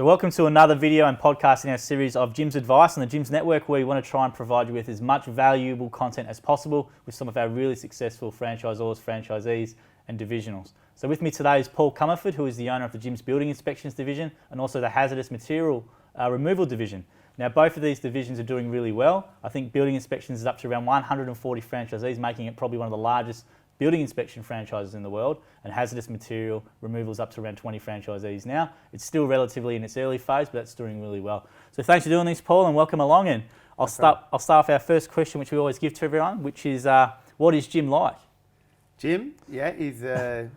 So welcome to another video and podcast in our series of Gyms Advice on the Gyms Network, where we want to try and provide you with as much valuable content as possible with some of our really successful franchisors, franchisees and divisionals. So with me today is Paul Comerford, who is the owner of the Gyms Building Inspections Division and also the Hazardous Material Removal Division. Now both of these divisions are doing really well. I think Building Inspections is up to around 140 franchisees, making it probably one of the largest building inspection franchises in the world, and Hazardous Material Removal is up to around 20 franchisees now. It's still relatively in its early phase, but that's doing really well. So thanks for doing this, Paul, and welcome along. And I'll start with our first question, which we always give to everyone, which is, what is Jim like? Jim, yeah, he's a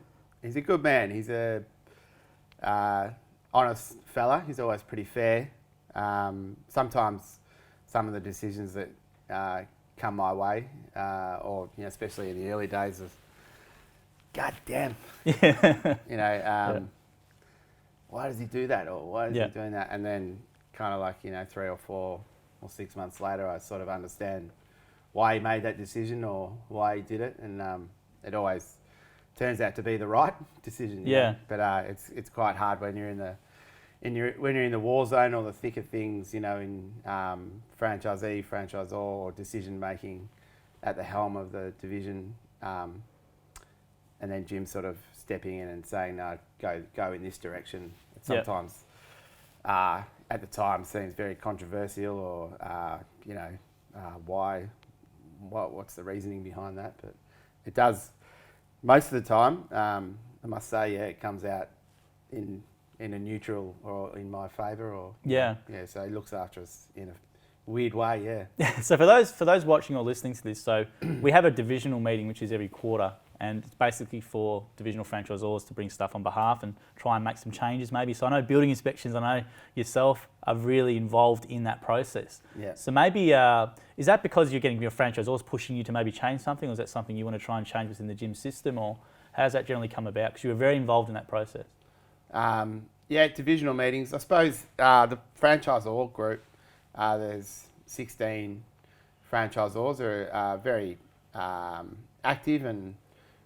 good man. He's a honest fella. He's always pretty fair. Sometimes some of the decisions that come my way, or especially in the early days of, God damn, why does he do that, or why is he doing that? And then kind of like 3 or 4 or 6 months later, I sort of understand why he made that decision or why he did it, and it always turns out to be the right decision. But it's quite hard when you're in the war zone or the thick of things, in franchisee, franchisor, or decision making at the helm of the division, and then Jim sort of stepping in and saying, "No, go in this direction." It sometimes, at the time, seems very controversial, or why? What's the reasoning behind that? But it does most of the time. I must say, it comes out in a neutral or in my favour, or so he looks after us in a weird way. So for those watching or listening to this, so we have a divisional meeting which is every quarter, and it's basically for divisional franchisors to bring stuff on behalf and try and make some changes maybe. So I know Building Inspections, I know yourself are really involved in that process. So maybe is that because you're getting your franchisors pushing you to maybe change something, or is that something you want to try and change within the gym system, or how does that generally come about? Because you were very involved in that process. Divisional meetings. I suppose the franchisor group, there's 16 franchisors who are very active, and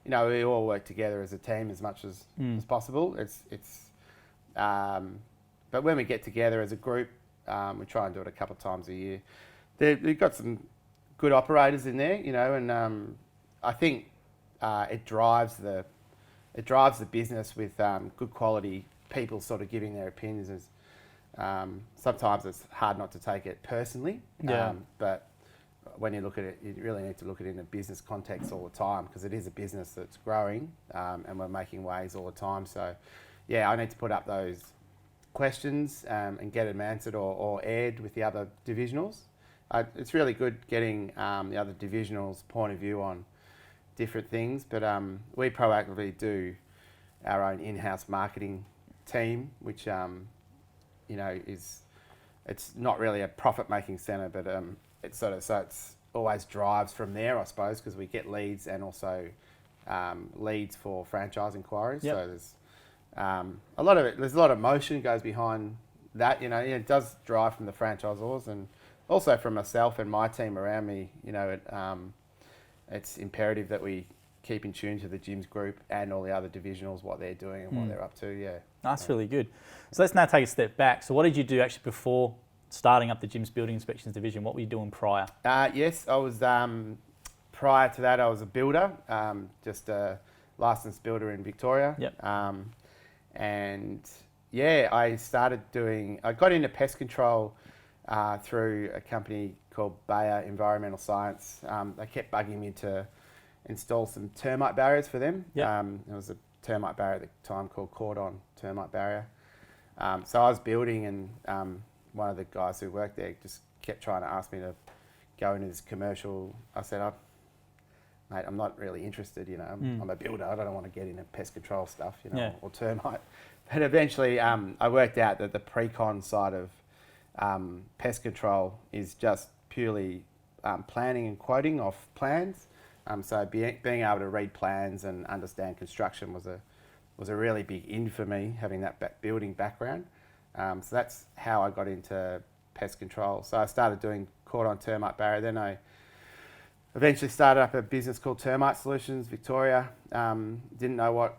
we all work together as a team as much as possible. But when we get together as a group, we try and do it a couple of times a year. We've got some good operators in there, and I think it drives the business with good quality people sort of giving their opinions. Sometimes it's hard not to take it personally, but when you look at it, you really need to look at it in a business context all the time, because it is a business that's growing, and we're making waves all the time. So I need to put up those questions and get them answered or aired with the other divisionals. It's really good getting the other divisionals' point of view on different things, but we proactively do our own in-house marketing team, which it's not really a profit-making centre, but it's always drives from there, I suppose, because we get leads and also leads for franchise inquiries. So there's a lot of it. There's a lot of motion goes behind that. It does drive from the franchisors and also from myself and my team around me. It's imperative that we keep in tune to the gyms group and all the other divisionals, what they're doing and what they're up to. That's really good. So let's now take a step back. So what did you do actually before starting up the Gyms Building Inspections Division? What were you doing prior? Yes, I was, prior to that, I was a builder, just a licensed builder in Victoria. I got into pest control through a company called Bayer Environmental Science. They kept bugging me to install some termite barriers for them. There was a termite barrier at the time called Cordon termite barrier. So I was building, and one of the guys who worked there just kept trying to ask me to go into this commercial. I said, mate, I'm not really interested, I'm a builder, I don't want to get into pest control stuff, or termite. But eventually I worked out that the pre-con side of pest control is just purely planning and quoting off plans. So being able to read plans and understand construction was a really big in for me, having that building background. So that's how I got into pest control. So I started doing Cordon termite barrier. Then I eventually started up a business called Termite Solutions Victoria. Didn't know what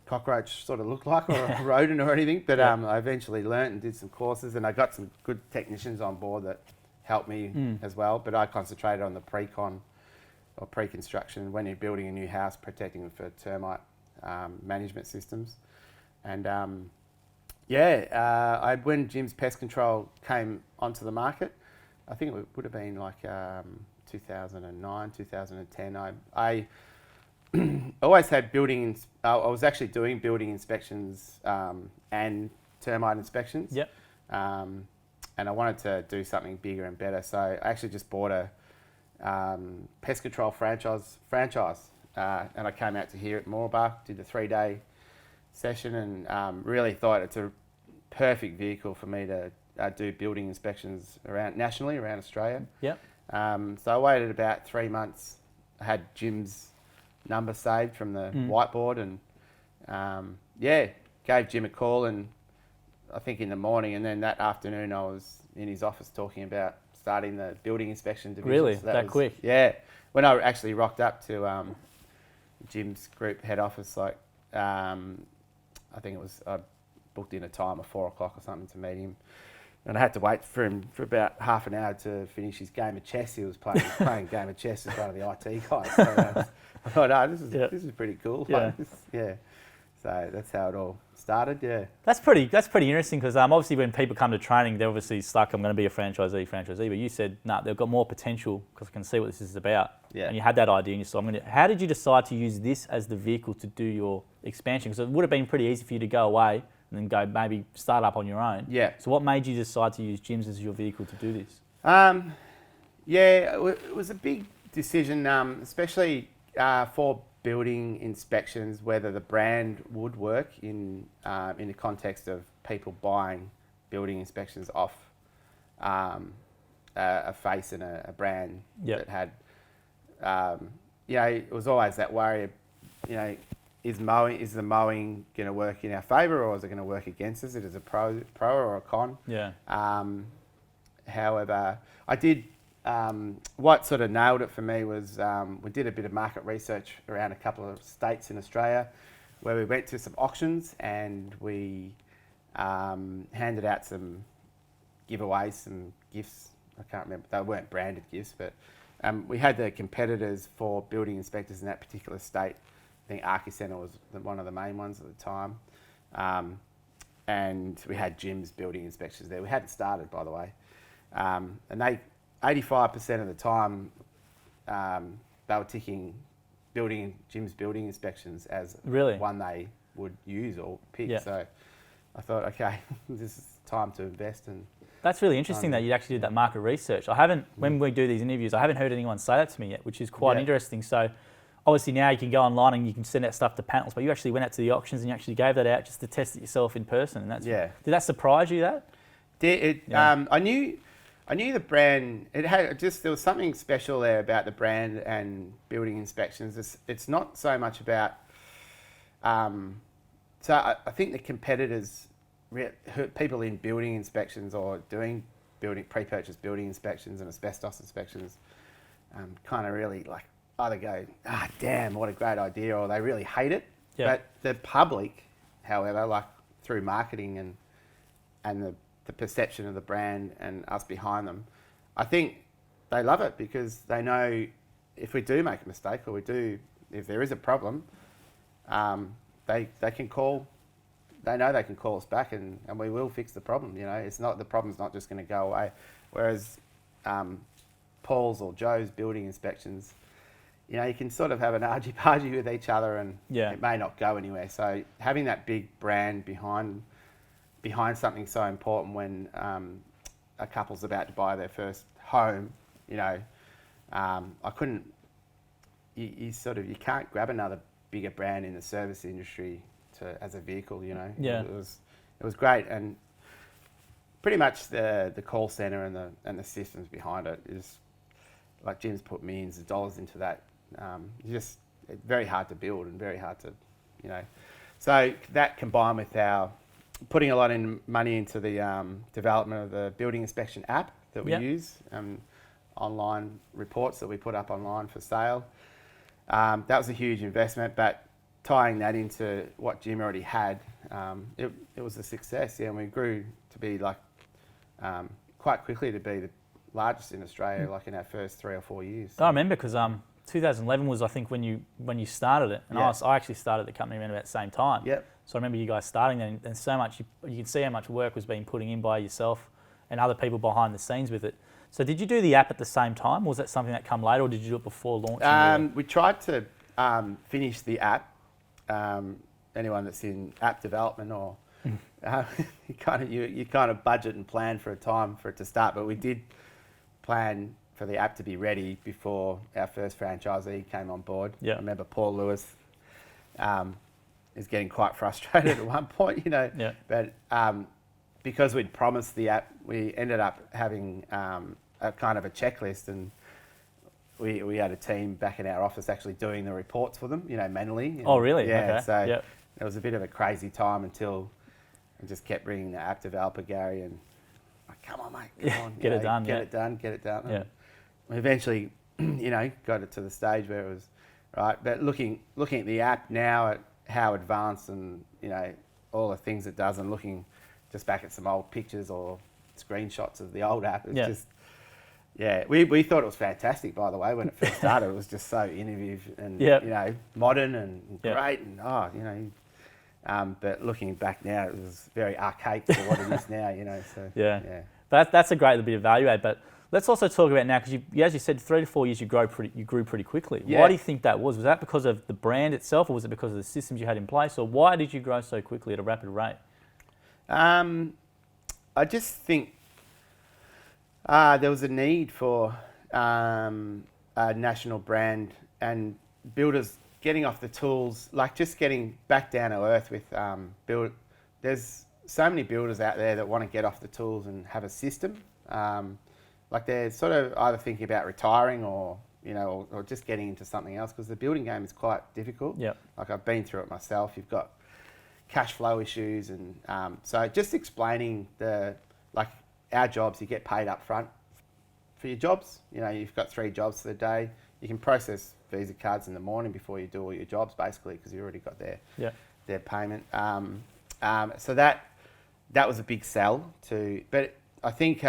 cockroach sort of looked like, or a rodent or anything. But I eventually learnt and did some courses, and I got some good technicians on board that helped me as well. But I concentrated on the pre-con or pre-construction when you're building a new house, protecting them for termite management systems. And when Jim's Pest Control came onto the market, I think it would have been like 2009, 2010. I always had I was actually doing building inspections and termite inspections. Yep. And I wanted to do something bigger and better. So I actually just bought a pest control franchise. And I came out to here at Moorabbah, did the 3-day session, and really thought it's a perfect vehicle for me to do building inspections nationally around Australia. Yep. So I waited about 3 months. I had Jim's number saved from the whiteboard, and gave Jim a call, and I think in the morning, and then that afternoon I was in his office talking about starting the building inspection division. Really? So that quick? Yeah. When I actually rocked up to Jim's group head office, like I think I booked in a time of 4 o'clock or something to meet him. And I had to wait for him for about half an hour to finish his game of chess. He was playing game of chess with one of the IT guys. So I thought, this is pretty cool. Yeah. So that's how it all started. Yeah. That's pretty interesting, because obviously when people come to training, they're obviously stuck. I'm going to be a franchisee. But you said, no, they've got more potential because I can see what this is about. Yeah. And you had that idea, and you said, how did you decide to use this as the vehicle to do your expansion? Because it would have been pretty easy for you to go away and then go maybe start up on your own. Yeah. So what made you decide to use Jim's as your vehicle to do this? It was a big decision, especially for building inspections, whether the brand would work in the context of people buying building inspections off a face and a brand that had, it was always that worry of, is the mowing going to work in our favour, or is it going to work against us? It is a pro or a con. Yeah. However, I did. What sort of nailed it for me was we did a bit of market research around a couple of states in Australia, where we went to some auctions and we handed out some giveaways, some gifts. I can't remember; they weren't branded gifts, but we had the competitors for building inspectors in that particular state. I think Archicenter was one of the main ones at the time. And we had Jim's building inspections there. We hadn't started, by the way. And they, 85% of the time, they were ticking Jim's building inspections as one they would use or pick. Yeah. So I thought, okay, this is time to invest. And that's really interesting that you actually did that market research. When we do these interviews, I haven't heard anyone say that to me yet, which is quite interesting. So obviously now you can go online and you can send out stuff to panels, but you actually went out to the auctions and you actually gave that out just to test it yourself in person. And that's Did that surprise you? I knew the brand. There was something special there about the brand and building inspections. It's not so much about. So I think the competitors, people in building inspections or doing pre-purchase building inspections and asbestos inspections, kind of really like either go, damn, what a great idea, or they really hate it. Yeah. But the public, however, like through marketing and the perception of the brand and us behind them, I think they love it because they know if we do make a mistake or if there is a problem, they can call. They know they can call us back and we will fix the problem. The problem's not just going to go away. Whereas Paul's or Joe's building inspections, you can sort of have an argy-bargy with each other and it may not go anywhere. So having that big brand behind something so important when a couple's about to buy their first home, I couldn't. You can't grab another bigger brand in the service industry as a vehicle. Yeah. It was great, and pretty much the call center and the systems behind it is like Jim's put millions of dollars into that. It's very hard to build and very hard to, So that combined with our putting a lot of money into the development of the building inspection app that we use, online reports that we put up online for sale. That was a huge investment, but tying that into what Jim already had, it was a success. Yeah, and we grew to be like quite quickly to be the largest in Australia, like in our first 3 or 4 years. I remember because 2011 was, I think, when you started it, and I actually started the company around about the same time. Yep. So I remember you guys starting then, and so much you can see how much work was being put in by yourself and other people behind the scenes with it. So did you do the app at the same time, or was that something that come later, or did you do it before launching? We tried to finish the app. Anyone that's in app development, or you kind of budget and plan for a time for it to start, but we did plan for the app to be ready before our first franchisee came on board. Yeah. I remember Paul Lewis is getting quite frustrated at one point, you know. Yeah. But because we'd promised the app, we ended up having a kind of a checklist, and we had a team back in our office actually doing the reports for them, you know, manually. Oh, really? Yeah. Okay. So yep. it was a bit of a crazy time until I just kept bringing the app developer Gary and like, come on, mate, come on, get it done. Get it done. Yeah. We eventually, you know, got it to the stage where it was right. But looking at the app now, at how advanced and, you know, all the things it does, and looking just back at some old pictures or screenshots of the old app, it's just, yeah, we thought it was fantastic, by the way, when it first started. It was just so innovative and, you know, modern and great, and, you know, but looking back now, it was very archaic for what it is now, you know, so, yeah. That's a great little bit of value add, but let's also talk about now, because as you said, 3 to 4 years you grew pretty quickly. Yeah. Why do you think that was? Was that because of the brand itself, or was it because of the systems you had in place, or why did you grow so quickly at a rapid rate? I just think there was a need for a national brand, and builders getting off the tools, like just getting back down to earth with there's so many builders out there that want to get off the tools and have a system. Like they're sort of either thinking about retiring or, you know, or just getting into something else, because the building game is quite difficult. Yeah. Like I've been through it myself. You've got cash flow issues, and so just explaining like our jobs, you get paid up front for your jobs. You know, you've got 3 jobs for the day. You can process Visa cards in the morning before you do all your jobs, basically, because you've already got their payment. So that was a big sell to. But I think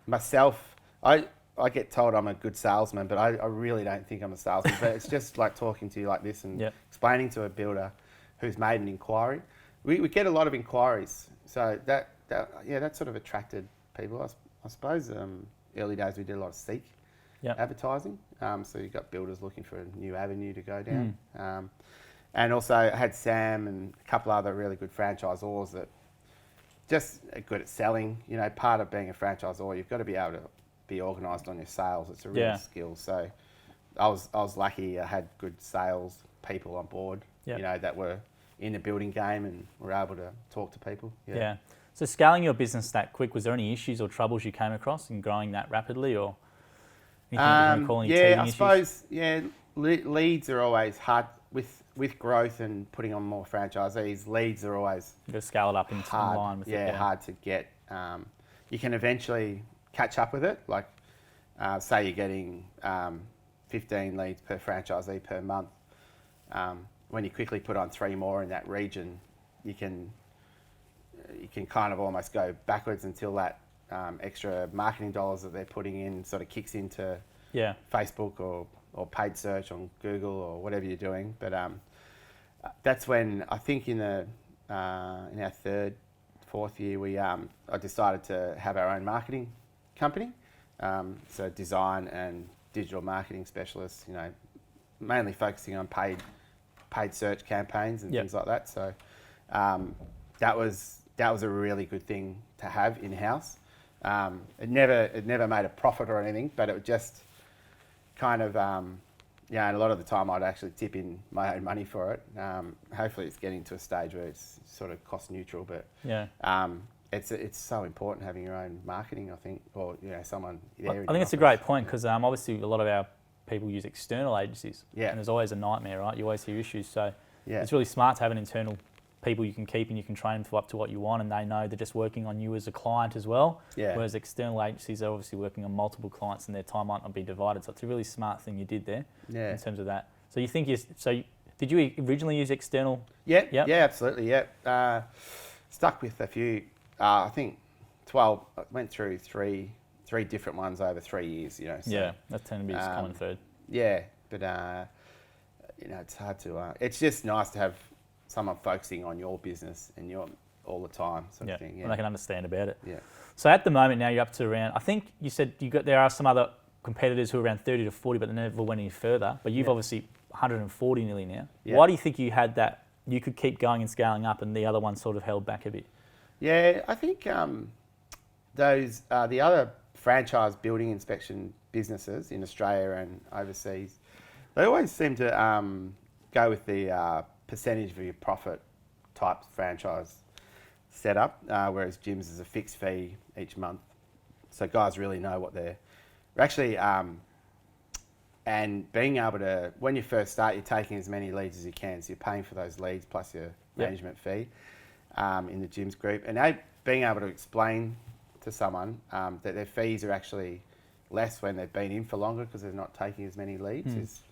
myself, I get told I'm a good salesman, but I really don't think I'm a salesman. But it's just like talking to you like this and explaining to a builder who's made an inquiry. We get a lot of inquiries, so that sort of attracted people. I suppose early days we did a lot of Seek advertising. So you got builders looking for a new avenue to go down. And also I had Sam and a couple other really good franchisors that just are good at selling. You know, part of being a franchisor, you've got to be able to be organised on your sales. It's a real skill. So I was lucky. I had good sales people on board, you know, that were in the building game and were able to talk to people. Yeah. So scaling your business that quick, was there any issues or troubles you came across in growing that rapidly, or anything you recall any teething issues? Suppose, leads are always hard with growth and putting on more franchisees. Leads are always you got to scale it up in line with it. Hard to get. You can eventually catch up with it. Like, say you're getting 15 leads per franchisee per month. When you quickly put on 3 more in that region, you can kind of almost go backwards until that extra marketing dollars that they're putting in sort of kicks into Facebook or paid search on Google or whatever you're doing. But that's when I think in our 3rd, 4th year I decided to have our own marketing company. So design and digital marketing specialists, you know, mainly focusing on paid search campaigns and things like that. So that was a really good thing to have in house. It never made a profit or anything, but it just kind of and a lot of the time I'd actually tip in my own money for it. Hopefully it's getting to a stage where it's sort of cost neutral, but it's so important having your own marketing, I think, or someone there. I think it's a great point, because obviously a lot of our people use external agencies, and there's always a nightmare, right? You always hear issues, so it's really smart to have an internal people you can keep, and you can train them up to what you want, and they know they're just working on you as a client as well. Whereas external agencies are obviously working on multiple clients, and their time might not be divided. So it's a really smart thing you did there in terms of that. So you think Did you originally use external? Yeah, Yep. yeah, absolutely, yeah. Stuck with a few, I think 12, went through three different ones over 3 years, you know. So, Yeah, that tended to be just common thread. yeah, but, you know, it's hard to, it's just nice to have someone focusing on your business and your all the time sort of thing. Yeah, and they can understand about it. yeah. So at the moment now you're up to around, I think you said there are some other competitors who are around 30 to 40, but they never went any further. But you've obviously 140 nearly now. Yeah. Why do you think you had that? You could keep going and scaling up, and the other one sort of held back a bit. Yeah, I think those the other franchise building inspection businesses in Australia and overseas, they always seem to go with the percentage of your profit type franchise setup, whereas gyms is a fixed fee each month. So guys really know what they're actually, and being able to, when you first start, you're taking as many leads as you can. So you're paying for those leads plus your management fee in the gyms group. And being able to explain to someone that their fees are actually less when they've been in for longer because they're not taking as many leads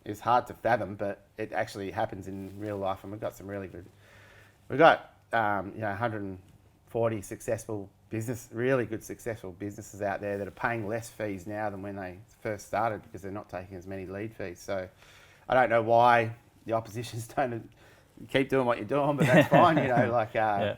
is hard to fathom, but it actually happens in real life. And we've got some really good, we've got 140 successful really good successful businesses out there that are paying less fees now than when they first started because they're not taking as many lead fees. So I don't know why the opposition's don't keep doing what you're doing, but that's fine, you know, like, yeah.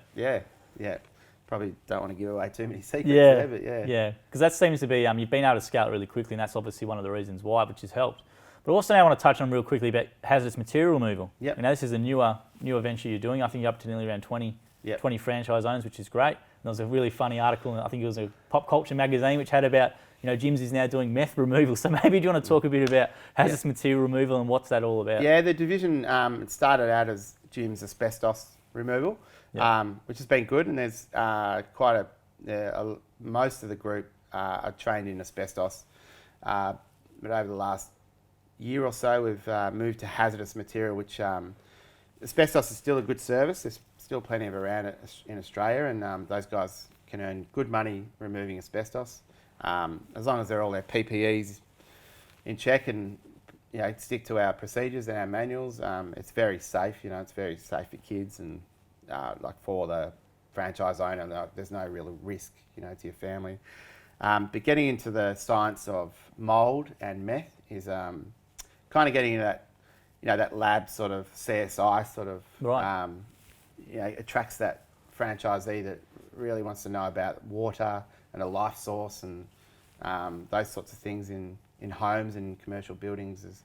Probably don't want to give away too many secrets there, but yeah. Yeah, because that seems to be, you've been able to scale it really quickly, and that's obviously one of the reasons why, which has helped. But also now I want to touch on real quickly about hazardous material removal. Yep. You know, this is a newer venture you're doing. I think you're up to nearly around 20 franchise owners, which is great. There was a really funny article, I think it was a Pop Culture magazine, which had about, you know, gyms is now doing meth removal. So maybe do you want to talk a bit about hazardous material removal and what's that all about? Yeah, the division it started out as gyms asbestos removal, which has been good, and there's quite most of the group are trained in asbestos. But over the last year or so, we've moved to hazardous material, which asbestos is still a good service. There's still plenty of around it in Australia, and those guys can earn good money removing asbestos, as long as they're all their PPEs in check and, you know, stick to our procedures and our manuals. It's very safe, you know, it's very safe for kids and like for the franchise owner, there's no real risk, you know, to your family. But getting into the science of mould and meth is kind of getting into that, you know, that lab sort of CSI sort of, you know, attracts that franchisee that really wants to know about water and a life source and those sorts of things in homes and commercial buildings is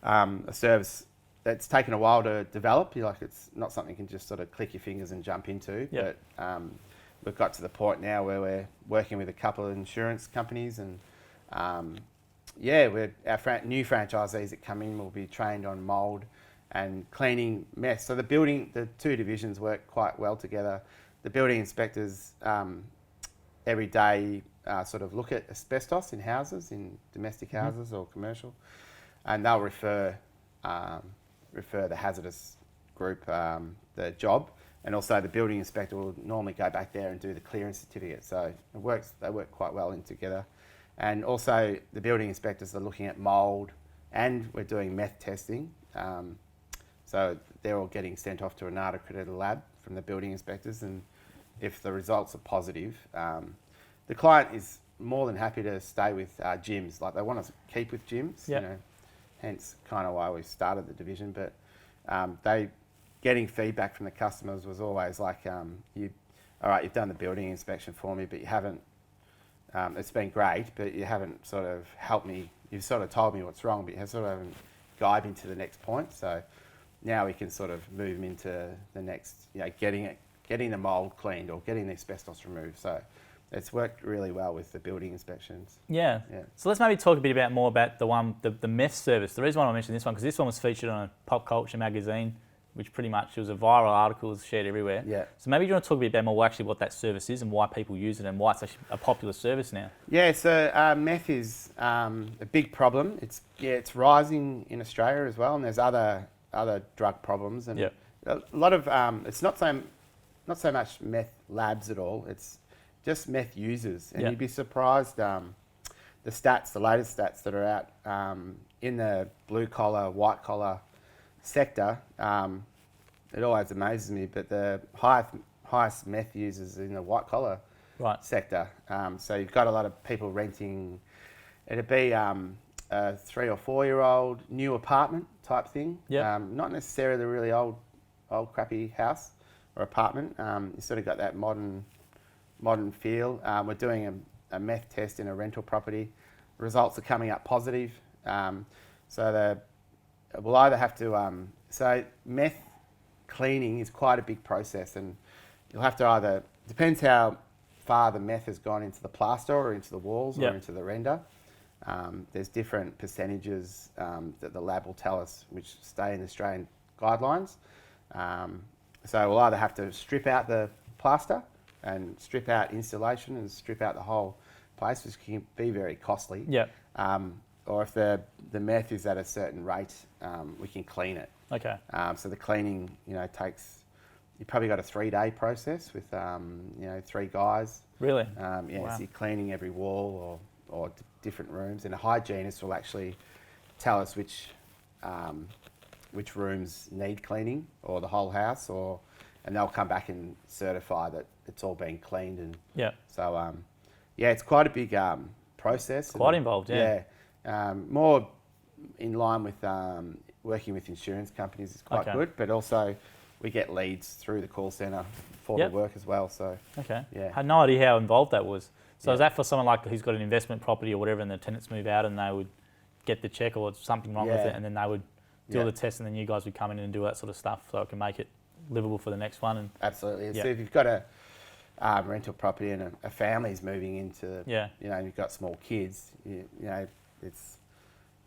a service that's taken a while to develop. It's not something you can just sort of click your fingers and jump into. But we've got to the point now where we're working with a couple of insurance companies and our new franchisees that come in will be trained on mould and cleaning mess. So the two divisions work quite well together. The building inspectors every day sort of look at asbestos in houses, in domestic houses or commercial, and they'll refer the hazardous group the job, and also the building inspector will normally go back there and do the clearance certificate. So they work quite well in together. And also the building inspectors are looking at mould, and we're doing meth testing. So they're all getting sent off to a NATA accredited lab from the building inspectors, and if the results are positive, the client is more than happy to stay with gyms. Like, they want to keep with gyms, you know, hence kind of why we started the division. But getting feedback from the customers was always like, all right, you've done the building inspection for me, but you haven't, it's been great, but you haven't sort of helped me. You've sort of told me what's wrong, but you sort of haven't guided me to the next point. So now we can sort of move them into the next, you know, getting the mould cleaned or getting the asbestos removed. So it's worked really well with the building inspections. Yeah. So let's maybe talk a bit more about the meth service. The reason why I mentioned this one, because this one was featured on a Pop Culture magazine, which pretty much, it was a viral article, it was shared everywhere. Yeah. So maybe you want to talk a bit about more actually what that service is and why people use it and why it's actually a popular service now. Yeah, so meth is a big problem. It's rising in Australia as well, and there's other drug problems, and a lot of it's not so much meth labs at all. It's just meth users, and you'd be surprised the latest stats that are out in the blue collar, white collar sector, it always amazes me, but the highest meth users in the white collar sector. So you've got a lot of people renting. It'd be a 3 or 4 year old new apartment type thing. Not necessarily a really old crappy house or apartment. You sort of got that modern feel. We're doing a meth test in a rental property. The results are coming up positive. So we'll either have to. So meth cleaning is quite a big process, and you'll have to either, depends how far the meth has gone into the plaster or into the walls or into the render. There's different percentages that the lab will tell us which stay in the Australian guidelines. So we'll either have to strip out the plaster and strip out insulation and strip out the whole place, which can be very costly. Or if the meth is at a certain rate, we can clean it. Okay. So the cleaning, takes, you've probably got a 3-day process with, 3 guys. Really? Wow. So you're cleaning every wall or different rooms, and a hygienist will actually tell us which rooms need cleaning, or the whole house, and they'll come back and certify that it's all been cleaned. And so it's quite a big process. Quite involved, more in line with working with insurance companies is quite good, but also we get leads through the call centre for the work as well. So I had no idea how involved that was. So is that for someone like who's got an investment property or whatever, and the tenants move out and they would get the check or something wrong with it, and then they would do the test, and then you guys would come in and do that sort of stuff so it can make it livable for the next one? And absolutely. So if you've got a rental property and a family's moving into, you've got small kids, it's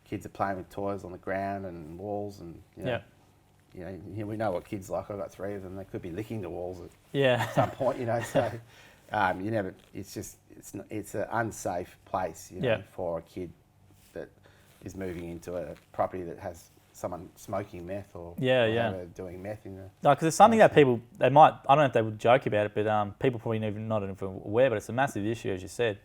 kids are playing with toys on the ground and walls, and we know what kids like. I've got 3 of them. They could be licking the walls at some point, So you never. It's just it's an unsafe place, for a kid that is moving into a property that has someone smoking meth or doing meth in the. No, because it's something that people, they might, I don't know if they would joke about it, but people probably not even aware, but it's a massive issue, as you said.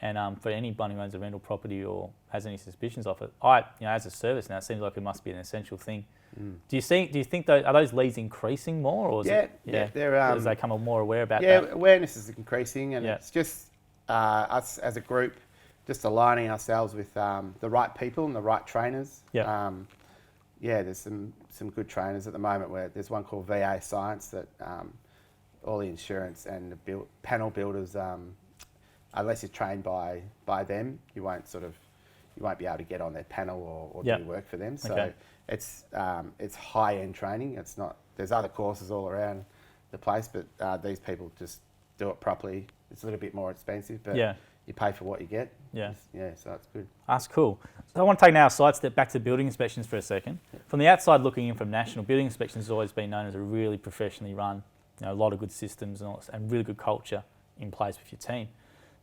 And for anyone who owns a rental property or has any suspicions of it, as a service now, it seems like it must be an essential thing. Do you think are those leads increasing more, or is they're as they become more aware about that? Yeah, awareness is increasing, and it's just us as a group just aligning ourselves with the right people and the right trainers. There's some good trainers at the moment. Where there's one called VA Science that all the insurance and the panel builders, unless you're trained by them, you won't be able to get on their panel or do work for them. So it's high-end training. It's not. There's other courses all around the place, but these people just do it properly. It's a little bit more expensive, but you pay for what you get. So it's good. That's cool. So I want to take now a side step back to building inspections for a second. From the outside looking in from national, building inspections has always been known as a really professionally run, a lot of good systems and really good culture in place with your team.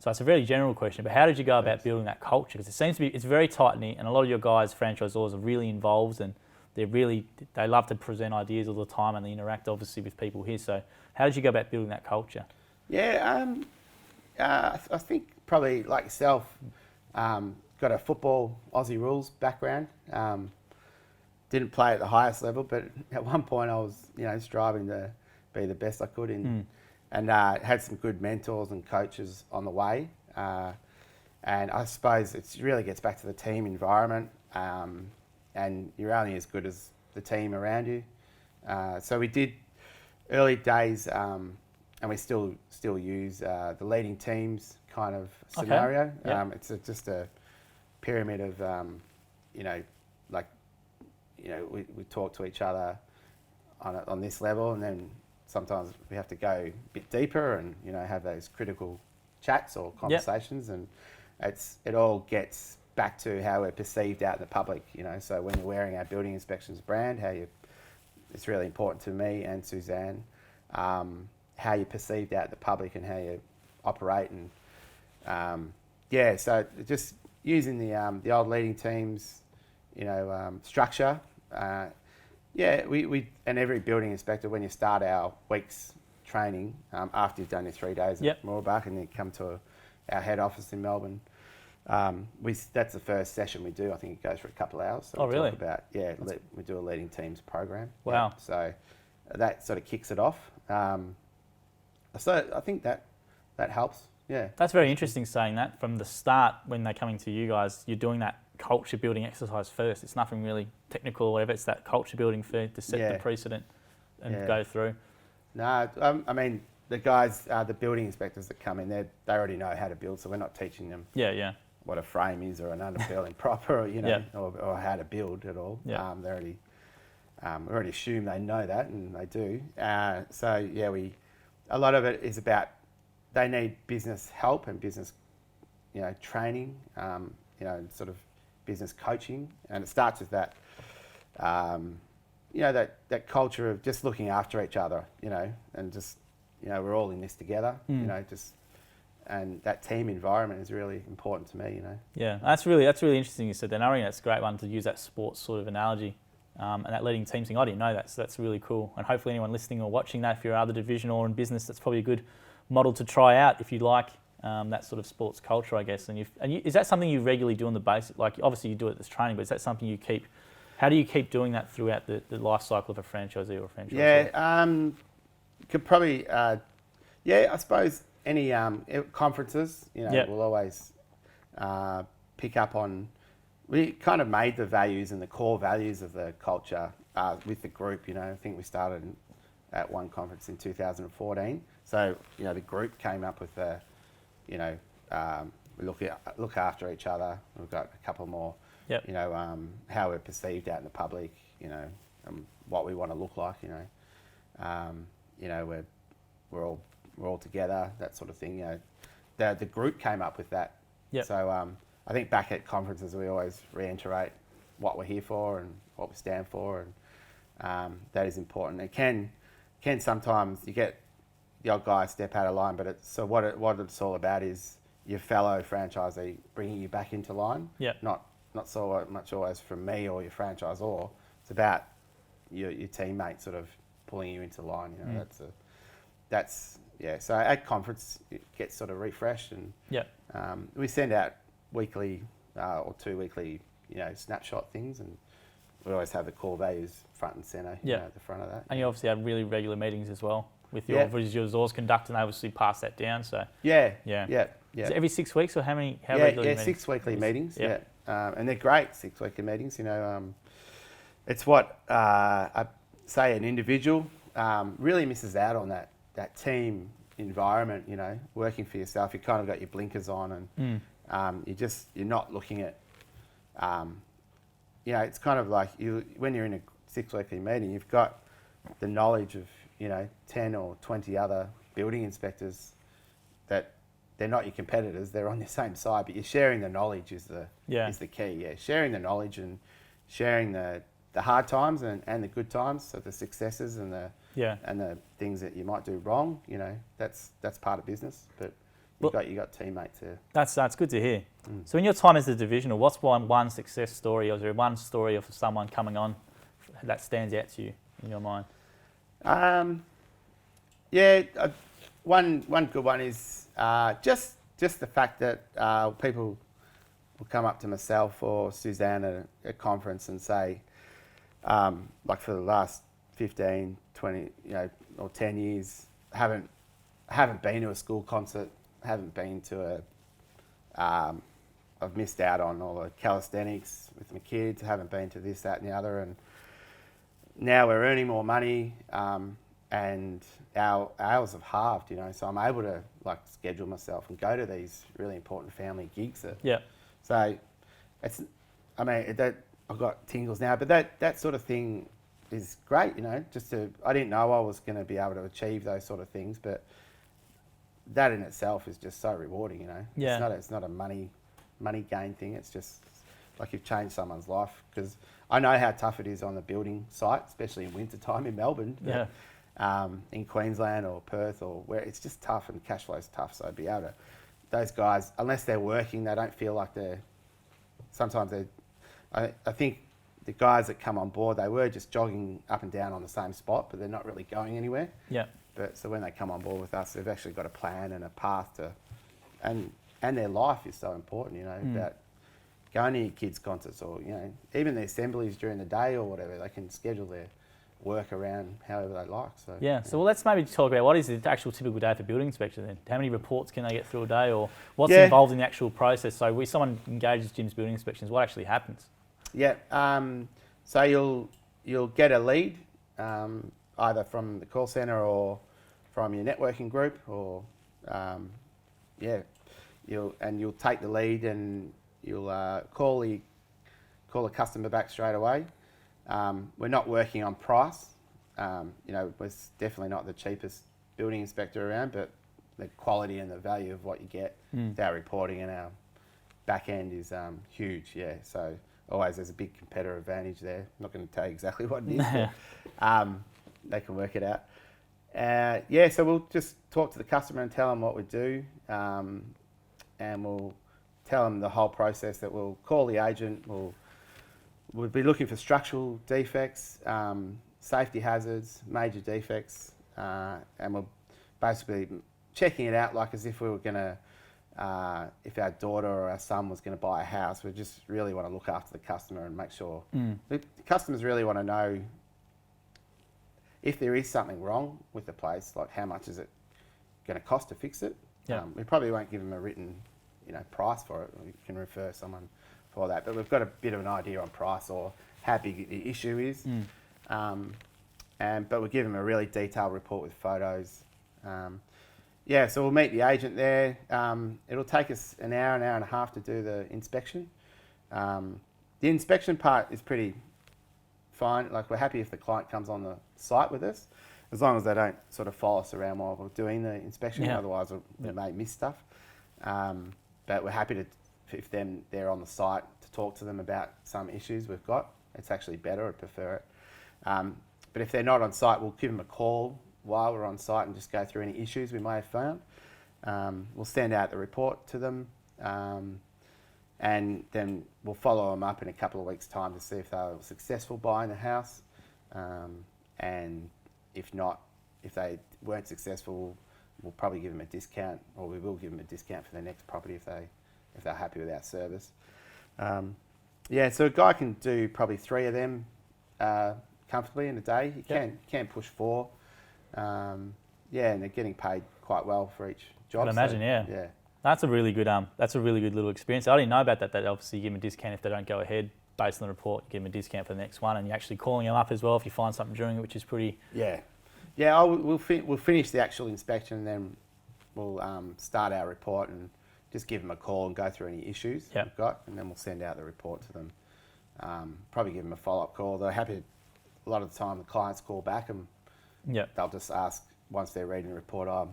So it's a very general question, but how did you go about building that culture? Because it seems to be, it's very tight-knit, and a lot of your guys, franchisors, are really involved, and they love to present ideas all the time, and they interact obviously with people here. So how did you go about building that culture? I think probably like yourself, got a football Aussie rules background. Didn't play at the highest level, but at one point I was, striving to be the best I could in. And had some good mentors and coaches on the way. And I suppose it really gets back to the team environment, and you're only as good as the team around you. So we did early days, and we still use the leading teams kind of scenario. It's just a pyramid of, we talk to each other on this level, and then sometimes we have to go a bit deeper and have those critical chats or conversations, and it all gets back to how we're perceived out in the public. So when you're wearing our building inspections brand, it's really important to me and Suzanne, how you're perceived out in the public and how you operate, and so just using the old leading teams, structure. We and every building inspector, when you start our week's training, after you've done your 3 days at Moorabark, and then come to our head office in Melbourne, That's the first session we do. I think it goes for a couple of hours. So Oh, we really? talk about, we do a leading teams program. Wow. Yeah, so that sort of kicks it off. So I think that helps. Yeah. That's very interesting saying that from the start when they're coming to you guys, you're doing that culture building exercise first. It's nothing really technical or whatever. It's that culture building to set the precedent and go through. No, I mean, the guys, the building inspectors that come in, they already know how to build, so we're not teaching them what a frame is or an underpilling proper, or how to build at all. Yeah. They already assume they know that, and they do. A lot of it is about they need business help and business, training, sort of business coaching, and it starts with that, that culture of just looking after each other, and just, we're all in this together, and that team environment is really important to me, Yeah, that's really interesting you said that. And I reckon that's a great one to use that sports sort of analogy. And that leading team thing, I didn't know that, so that's really cool. And hopefully anyone listening or watching that, if you're other division or in business, that's probably a good model to try out if you like that sort of sports culture, I guess. And is that something you regularly do on the basic? Like, obviously you do it as training, but is that something you keep? How do you keep doing that throughout the life cycle of a franchisee or a franchisee? Yeah, could probably, I suppose any conferences, we'll always pick up on. We kind of made the values and the core values of the culture with the group. I think we started at one conference in 2014. So, the group came up with we look after each other. We've got a couple more, how we're perceived out in the public, what we want to look like, we're all together, that sort of thing. The group came up with that. Yep. So, I think back at conferences, we always reiterate what we're here for and what we stand for, and that is important. It can sometimes you get the odd guy step out of line, but what it's all about is your fellow franchisee bringing you back into line. Yeah. Not so much always from me or your franchisor. It's about your teammate sort of pulling you into line. So at conference it gets sort of refreshed, and we send out weekly or 2 weekly, snapshot things, and we always have the core values front and centre, at the front of that. And you obviously have really regular meetings as well with your resource conductor, and they obviously pass that down. So Yeah. Is it every 6 weeks or how regular meetings? 6 weekly meetings. And they're great 6 weekly meetings. It's what I say an individual really misses out on that team environment. Working for yourself, you kind of got your blinkers on, and you're not looking at. It's kind of like when you're in a 6 weekly meeting, you've got the knowledge of 10 or 20 other building inspectors that they're not your competitors, they're on the same side, but you're sharing the knowledge is the key. Yeah, sharing the knowledge and sharing the hard times and the good times, so the successes and the things that you might do wrong. That's part of business, but you got teammates there. That's good to hear. So in your time as a divisional, what's one success story, or is there one story of someone coming on that stands out to you in your mind? One good one is just the fact that people will come up to myself or Suzanne at a conference and say, like for the last 15, 20, or 10 years, haven't been to a school concert, haven't been to I've missed out on all the calisthenics with my kids, haven't been to this, that and the other, and now we're earning more money, and our hours have halved, so I'm able to schedule myself and go to these really important family gigs. So I've got tingles now, but that sort of thing is great, I didn't know I was going to be able to achieve those sort of things, but that in itself is just so rewarding, It's not a money gain thing. It's just like you've changed someone's life, because I know how tough it is on the building site, especially in winter time in Melbourne. In Queensland or Perth or where it's just tough and cash flow is tough. So be able to, those guys, unless they're working, they don't feel like I think the guys that come on board, they were just jogging up and down on the same spot, but they're not really going anywhere. So when they come on board with us, they've actually got a plan and a path and and their life is so important, you know, about going to your kids' concerts or, you know, even the assemblies during the day or whatever. They can schedule their work around however they like. So So well, let's maybe talk about what is the actual typical day for building inspection then? How many reports can they get through a day, or what's involved in the actual process? So when someone engages Jim's building inspections, what actually happens? Yeah, so you'll get a lead either from the call centre or from your networking group, or you'll take the lead and you'll call the customer back straight away. We're not working on price. You know, we're definitely not the cheapest building inspector around, but the quality and the value of what you get with our reporting and our back end is huge. Yeah, so always there's a big competitor advantage there. I'm not going to tell you exactly what it is, but they can work it out. So we'll just talk to the customer and tell them what we do, and we'll tell them the whole process. That we'll call the agent. We'll be looking for structural defects, safety hazards, major defects, and we're basically checking it out like as if we were going to, if our daughter or our son was going to buy a house. We just really want to look after the customer and make sure. The customers really want to know if there is something wrong with the place, like how much is it going to cost to fix it. We probably won't give them a written, you know, price for it. We can refer someone for that, but we've got a bit of an idea on price or how big the issue is. But we'll give them a really detailed report with photos. So we'll meet the agent there. It'll take us an hour and a half to do the inspection. The inspection part is pretty fine. Like, we're happy if the client comes on the site with us, as long as they don't sort of follow us around while we're doing the inspection. Otherwise we may miss stuff. But we're happy to, if they're on the site, to talk to them about some issues we've got. It's actually better, I prefer it. But if they're not on site, we'll give them a call while we're on site and just go through any issues we may have found. We'll send out the report to them, and then we'll follow them up in a couple of weeks' time to see if they were successful buying the house. And if not, if they weren't successful, we'll probably give them a discount, or we will give them a discount for their next property if they're happy with our service. So a guy can do probably 3 of them comfortably in a day. He can push 4. And they're getting paid quite well for each job. I can imagine, yeah. That's a really good little experience. I didn't know about that. That obviously you give them a discount if they don't go ahead based on the report. You give them a discount for the next one, and you're actually calling them up as well if you find something during it, which is pretty. We'll finish the actual inspection, and then we'll start our report and just give them a call and go through any issues we've got, and then we'll send out the report to them. Probably give them a follow-up call. They're happy. A lot of the time, the clients call back and they'll just ask, once they're reading the report, I'm a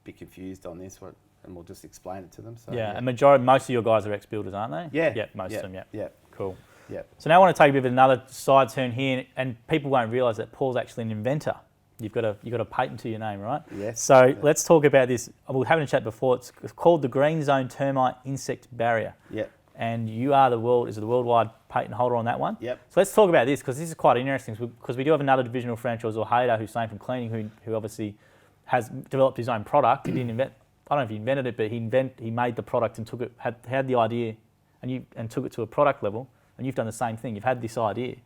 bit confused on this, and we'll just explain it to them. So, and most of your guys are ex-builders, aren't they? Most of them. Cool. So now I want to take a bit of another side turn here, and people won't realise that Paul's actually an inventor. You've got a patent to your name, right? Yes. So let's talk about this. We were having a chat before. It's called the Green Zone Termite Insect Barrier. And you are the worldwide patent holder on that one. So let's talk about this, because this is quite interesting, because we do have another divisional franchisor, Hayter, who's Same from Cleaning, who obviously has developed his own product. He didn't invent. I don't know if he invented it, but he made the product and took it, had the idea, and took it to a product level. And you've done the same thing. You've had this idea.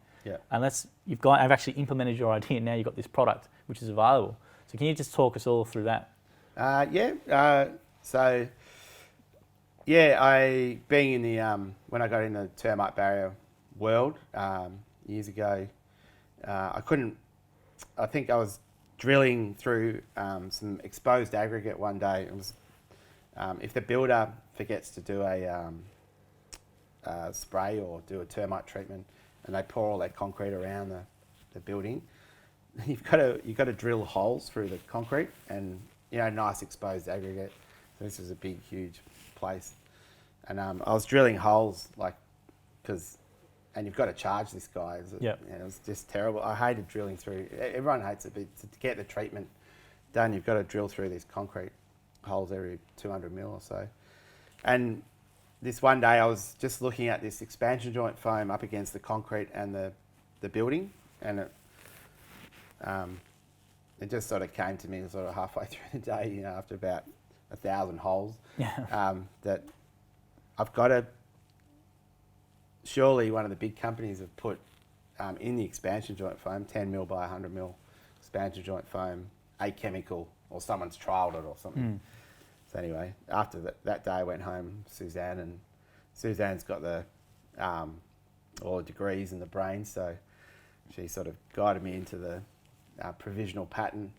Unless I've actually implemented your idea, and now you've got this product which is available. So can you just talk us all through that? Being in the when I got in the termite barrier world years ago, I think I was drilling through some exposed aggregate one day. It was if the builder forgets to do a spray or do a termite treatment, and they pour all their concrete around the building, you've got to drill holes through the concrete, and nice exposed aggregate. So this is a big, huge place, and I was drilling holes and you've got to charge this guy. It was just terrible. I hated drilling through. Everyone hates it, but to get the treatment done, you've got to drill through these concrete holes every 200 mil or so. And this one day, I was just looking at this expansion joint foam up against the concrete and the building, and it just sort of came to me sort of halfway through the day, after about 1,000 holes. Yeah. That I've got to. Surely one of the big companies have put in the expansion joint foam, 10 mil by 100 mil expansion joint foam, a chemical, or someone's trialled it or something. So anyway, after that day I went home, Suzanne, and Suzanne's got all the degrees in the brain, so she sort of guided me into the provisional patent,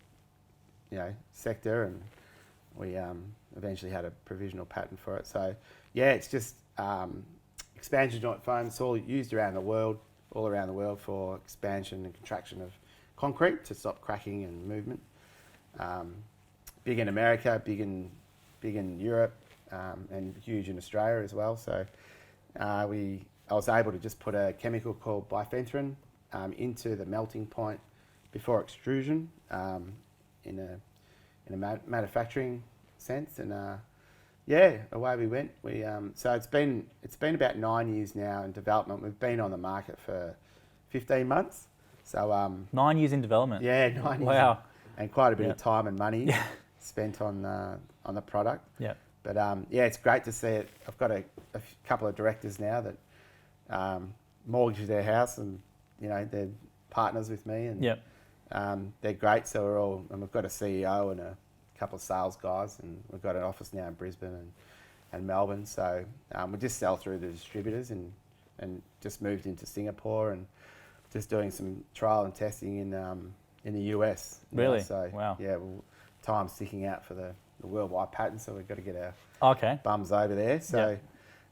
sector, and we eventually had a provisional patent for it. So yeah, it's just expansion joint foam. It's all used all around the world for expansion and contraction of concrete to stop cracking and movement. Big in America, big in Europe, and huge in Australia as well. So I was able to just put a chemical called bifenthrin into the melting point before extrusion in a manufacturing sense, and away we went. So it's been about 9 years now in development. We've been on the market for 15 months. So 9 years in development. Yeah, 9 years. Wow. And quite a bit of time and money spent on the product. Yeah. But it's great to see it. I've got a couple of directors now that mortgage their house, and they're partners with me, and they're great. So we've got a CEO and a couple of sales guys, and we've got an office now in Brisbane and Melbourne. So we just sell through the distributors, and just moved into Singapore, and just doing some trial and testing in the US. Really? So wow. Yeah, time's ticking out for the worldwide patent, so we've got to get our bums over there. So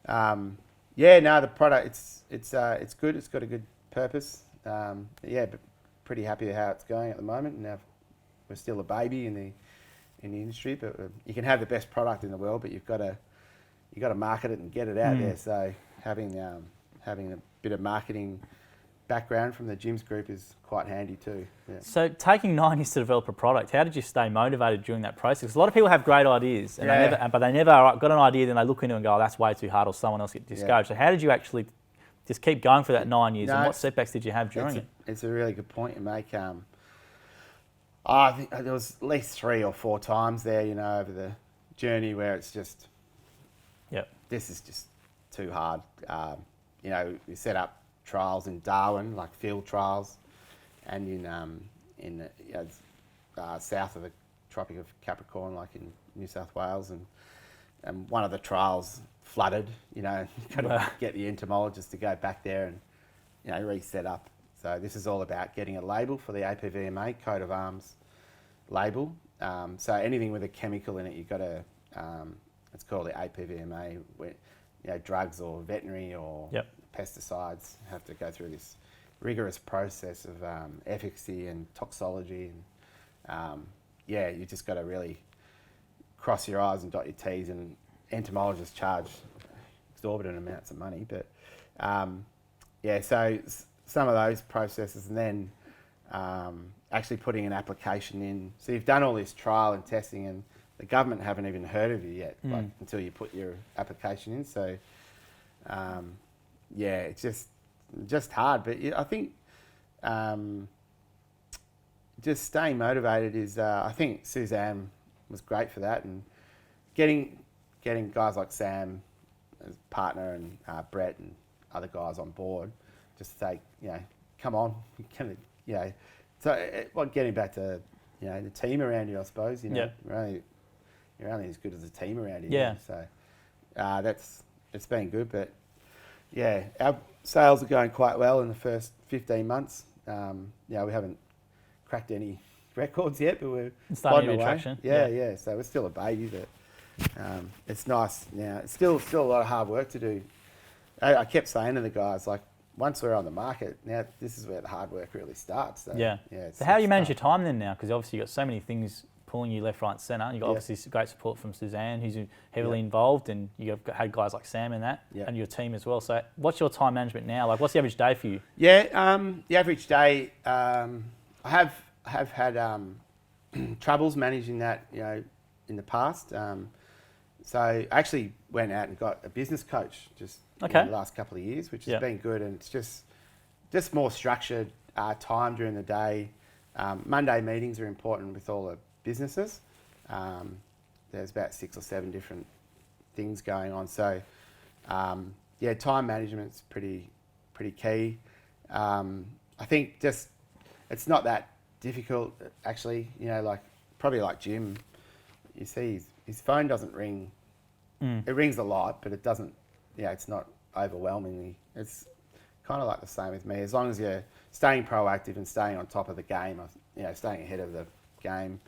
the product it's good. It's got a good purpose. But pretty happy with how it's going at the moment. Now we're still a baby in the industry, but you can have the best product in the world, but you've got to market it and get it out there. So having a bit of marketing background from the Gyms Group is quite handy too. Yeah. So taking 9 years to develop a product, how did you stay motivated during that process? 'Cause a lot of people have great ideas, and they never got an idea, then they look into it and go, oh, that's way too hard, or someone else get discouraged. So how did you actually just keep going for that 9 years, and what setbacks did you have during it? It's a really good point you make. I think there was at least 3 or 4 times there, over the journey where it's just, this is just too hard. We set up trials in Darwin, like field trials, and in the south of the Tropic of Capricorn, like in New South Wales, and one of the trials flooded. Got to get the entomologist to go back there and reset up. So this is all about getting a label for the APVMA coat of arms label. So anything with a chemical in it, you've got to. It's called the APVMA. Where, drugs or veterinary or pesticides have to go through this rigorous process of efficacy and toxology, and you just got to really cross your I's and dot your T's, and entomologists charge exorbitant amounts of money, but so some of those processes, and then actually putting an application in. So you've done all this trial and testing, and the government haven't even heard of you yet, until you put your application in. So it's just hard. But I think just staying motivated is. I think Suzanne was great for that, and getting guys like Sam as partner, and Brett and other guys on board, just to say, come on, So getting back to the team around you, I suppose. You're only as good as a team around you. Yeah. So it's been good, but our sales are going quite well in the first 15 months. We haven't cracked any records yet, but we're starting to get traction. Yeah. So we're still a baby, but it's nice now. It's still a lot of hard work to do. I kept saying to the guys, like, once we're on the market, now this is where the hard work really starts. So, So how do you manage your time then now? Because obviously you've got so many things pulling you left, right, and centre. You've got obviously great support from Suzanne, who's heavily involved, and you've had guys like Sam in that, and your team as well. So what's your time management now? Like, what's the average day for you? The average day, I have had troubles managing that, in the past. So I actually went out and got a business coach just in the last couple of years, which has been good, and it's just more structured time during the day. Monday meetings are important with all the businesses, there's about 6 or 7 different things going on. So yeah, time management's pretty key. I think just it's not that difficult actually. You know, like probably like Jim, you see his phone doesn't ring. It rings a lot, but it doesn't. Yeah, it's not overwhelmingly. It's kind of like the same with me. As long as you're staying proactive and staying on top of the game, you know, staying ahead of the game.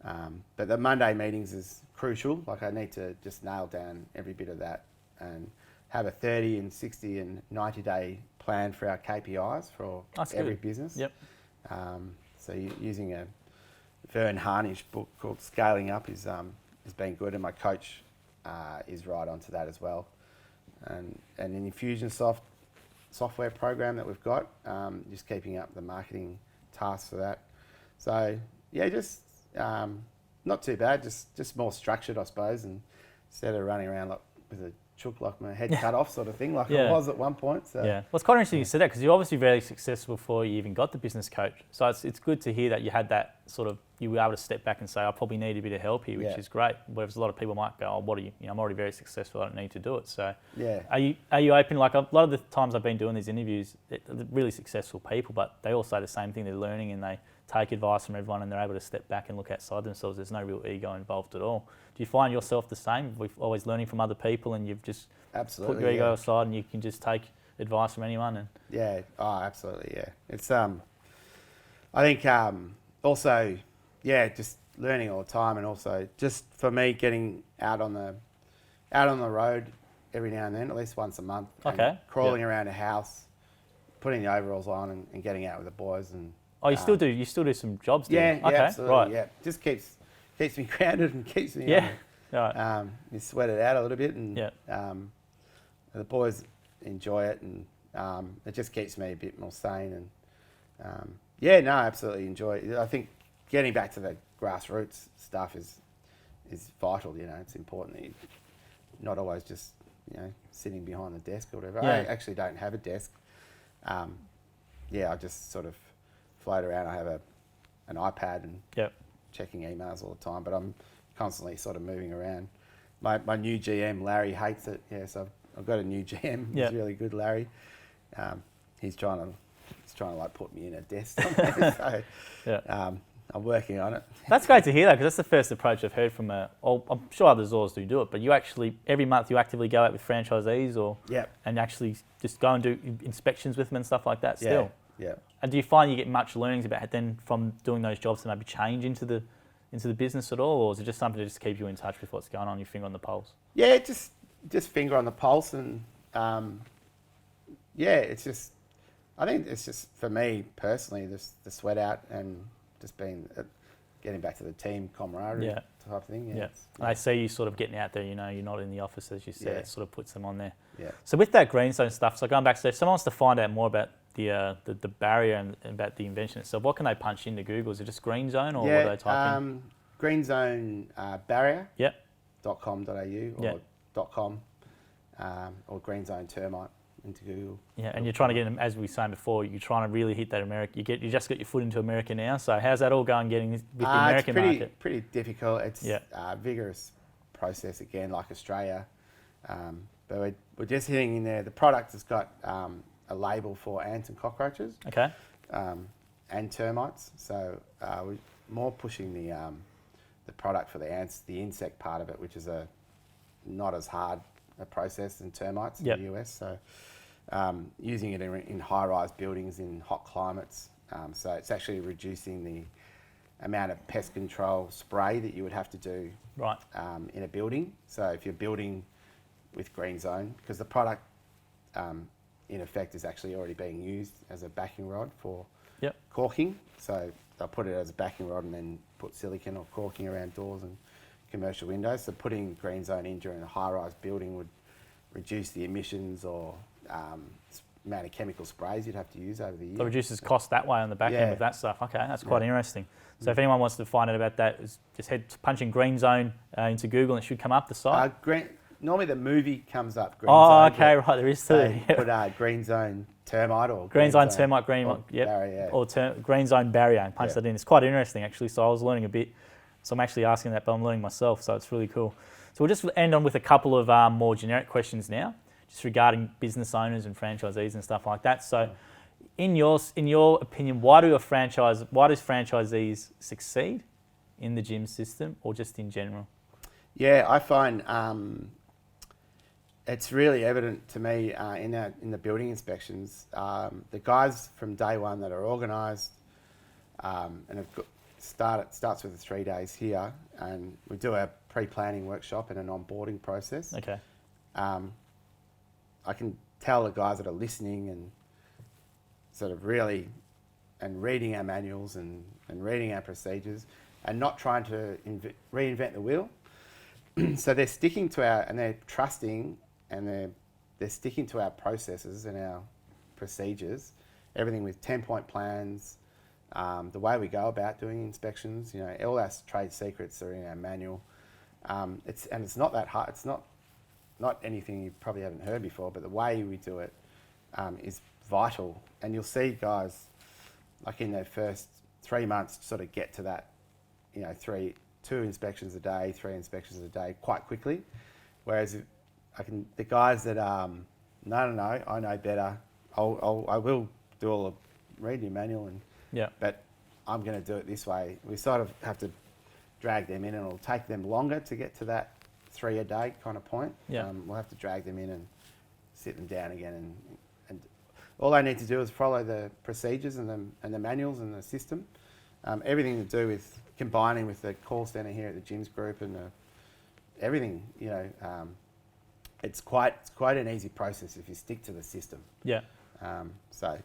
But the Monday meetings is crucial. Like I need to just nail down every bit of that and have a 30 and 60 and 90 day plan for our KPIs for every business. Yep. So using a Vern Harnish book called Scaling Up has been good, and my coach is right onto that as well. And an Infusionsoft software program that we've got, just keeping up the marketing tasks for that. So yeah, just not too bad, just more structured, I suppose, and instead of running around like with a chook like my head cut off sort of thing, like it was at one point. So yeah, well, it's quite interesting you said that because you're obviously very successful before you even got the business coach. So it's good to hear that you had that sort of, you were able to step back and say, I probably need a bit of help here, which is great. Whereas a lot of people might go, oh, what are you know, I'm already very successful, I don't need to do it. So yeah, are you open? Like a lot of the times I've been doing these interviews, they're really successful people, but they all say the same thing. They're learning and they take advice from everyone and they're able to step back and look outside themselves. There's no real ego involved at all. Do you find yourself the same? We're always learning from other people and you've just put your ego aside and you can just take advice from anyone? And yeah, oh, absolutely, yeah. It's I think also, yeah, just learning all the time, and also just for me getting out on the road every now and then, at least once a month. Okay. Crawling around a house, putting the overalls on and getting out with the boys. And oh, you still do some jobs, do you? Yeah, okay, absolutely. right. Yeah, just keeps me grounded and keeps me right. You sweat it out a little bit, and the boys enjoy it, and it just keeps me a bit more sane. And absolutely enjoy it. I think getting back to the grassroots stuff is vital. You know, it's important that you're not always just, you know, sitting behind the desk or whatever. Yeah. I actually don't have a desk. I just sort of float around. I have an iPad and checking emails all the time, but I'm constantly sort of moving around. My new GM, Larry, hates it. Yeah, so I've got a new GM. He's really good, Larry. He's trying to like put me in a desk somewhere. So I'm working on it. That's great to hear that, because that's the first approach I've heard from I'm sure other Zors do it, but you actually, every month you actively go out with franchisees and actually just go and do inspections with them and stuff like that still. Yeah. And do you find you get much learnings about it then from doing those jobs to maybe change into the business at all, or is it just something to just keep you in touch with what's going on, your finger on the pulse? Yeah, just finger on the pulse, and it's just, I think it's just for me personally, the sweat out and just getting back to the team camaraderie type of thing. Yeah. I see you sort of getting out there, you know, you're not in the office, as you said, it sort of puts them on there. Yeah. So with that green zone stuff, so going back, so if someone wants to find out more about the barrier and about the invention itself, what can they punch into Google? Is it just green zone, or what do they type in? Green zone barrier. Yep. .com.au or .com or green zone termite into Google. Yeah, and you're trying to get them, as we were saying before, you're trying to really hit that America. You just got your foot into America now. So how's that all going? Getting with the American market? Pretty difficult. It's a vigorous process again, like Australia. But we're just hitting in there. The product has got a label for ants and cockroaches. Okay. And termites. So we're more pushing the product for the ants, the insect part of it, which is not as hard a process than termites in the US. So using it in high-rise buildings in hot climates. So it's actually reducing the amount of pest control spray that you would have to do in a building. So if you're building with Green Zone, because the product in effect is actually already being used as a backing rod for caulking. So they'll put it as a backing rod and then put silicone or caulking around doors and commercial windows. So putting Green Zone in during a high-rise building would reduce the emissions or amount of chemical sprays you'd have to use over the year. So it reduces cost that way on the back end with that stuff. Okay, that's quite interesting. So if anyone wants to find out about that, just punch in Green Zone into Google and it should come up the site. Normally the movie comes up. Green Zone, okay, right, there is too. Put Green Zone termite or Green Zone termite, barrier, or Green Zone barrier, and punch that in. It's quite interesting actually. So I was learning a bit. So I'm actually asking that, but I'm learning myself, so it's really cool. So we'll just end on with a couple of more generic questions now, just regarding business owners and franchisees and stuff like that. So in your opinion, why do franchisees succeed in the gym system or just in general? Yeah, I find it's really evident to me in the building inspections. The guys from day one that are organised and have got, starts with the 3 days here, and we do a pre-planning workshop and an onboarding process. Okay. I can tell the guys that are listening and sort of really and reading our manuals and reading our procedures and not trying to reinvent the wheel. So they're sticking to our, and they're trusting, and they're sticking to our processes and our procedures, everything with 10-point plans, the way we go about doing inspections. You know, all our trade secrets are in our manual. It's not that hard. It's not anything you probably haven't heard before, but the way we do it is vital. And you'll see guys, like in their first 3 months, sort of get to that, you know, 2 inspections a day, 3 inspections a day quite quickly. Whereas the guys that, no, I know better. I will do all the read your manual but I'm going to do it this way. We sort of have to drag them in, and it'll take them longer to get to that 3 a day kind of point. Yeah. We'll have to drag them in and sit them down again, and all they need to do is follow the procedures and the manuals and the system. Everything to do with combining with the call centre here at the Gyms Group and everything, you know, it's quite an easy process if you stick to the system. Yeah. So,